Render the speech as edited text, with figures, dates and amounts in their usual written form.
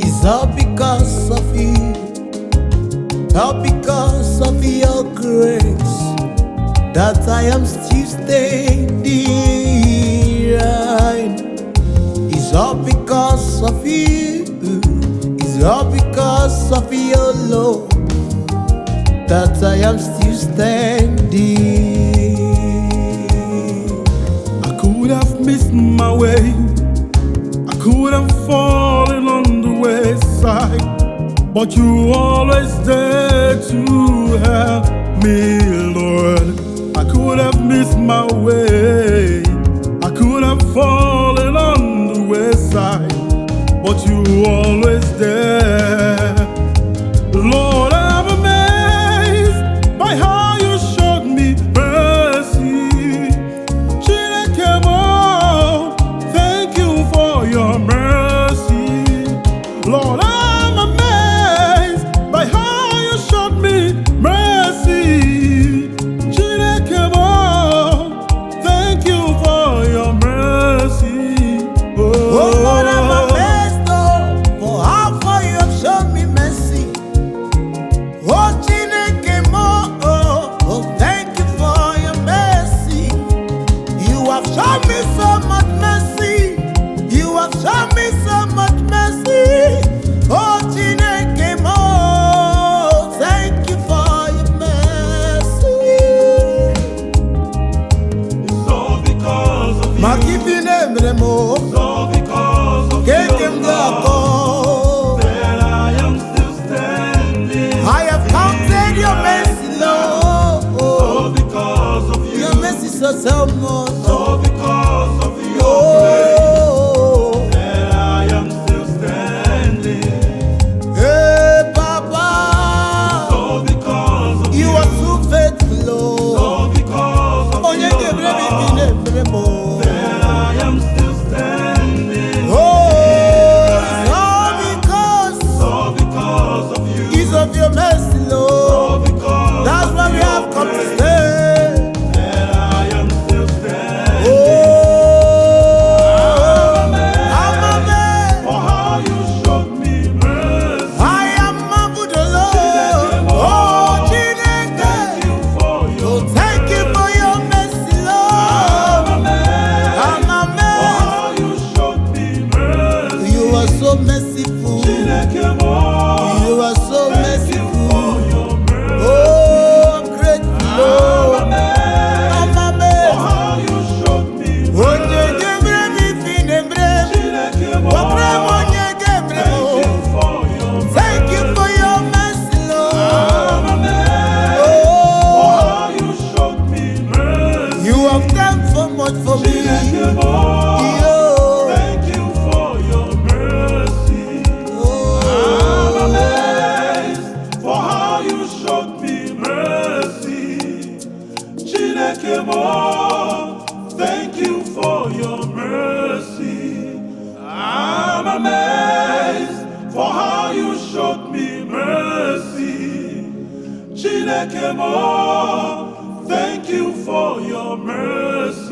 It's all because of you, all because of your grace, that I am still standing. It's all because of you, it's all because of your love, that I am still standing. I could have missed my way, I could have fallen on the wayside, but you always there to help me, Lord. I could have missed my way, I could have fallen on the wayside, but you always there. Lord, I'm amazed by how you showed me mercy. Chinekemo, thank you for your mercy. Lord, I'm amazed by how you showed me mercy. Chinekemo, thank you for your mercy. Oh Lord, I'm amazed for how far you have shown me mercy. Oh Chinekemo, oh thank you for your mercy. You have shown me so much mercy. You have shown me so much mercy. Oh Chinekemo, thank you for your mercy. It's all because of you. It's all because of your love that I am still standing. I have counted your mercy, Lord. All because of you. Your mercy so much. All because of your Oh, grace that I am still standing. hey, Papa. All because of You are so faithful, Lord. All because of Oh, you your give me love more. that I am still standing. Oh, it's all because of you. it's of your mercy, Lord. All because That's why we have come to stay. that I am still standing. Oh, I'm amazed. For how you showed me mercy. I am marveled, Lord. Oh, Chineke. Thank you for your Oh, thank you for your mercy, Lord. I'm For amazed. how you showed me mercy. You are so merciful. Chinekemo, You are so thank you merciful. for your mercy. Oh, I'm grateful, Lord. I'm For amazed. how you showed me Oh, Nyegebre mi finembre. Chinekemo, Wakremo Nyegebre thank mo. you for your Thank you for your mercy, Lord. For Oh, how you showed me mercy. you have done so much for me. Chinekemo, Yo. thank you for your mercy. Oh, For how you showed me mercy. Chinekemo, thank you for your mercy. I'm amazed for how you showed me mercy. Chinekemo, thank you for your mercy.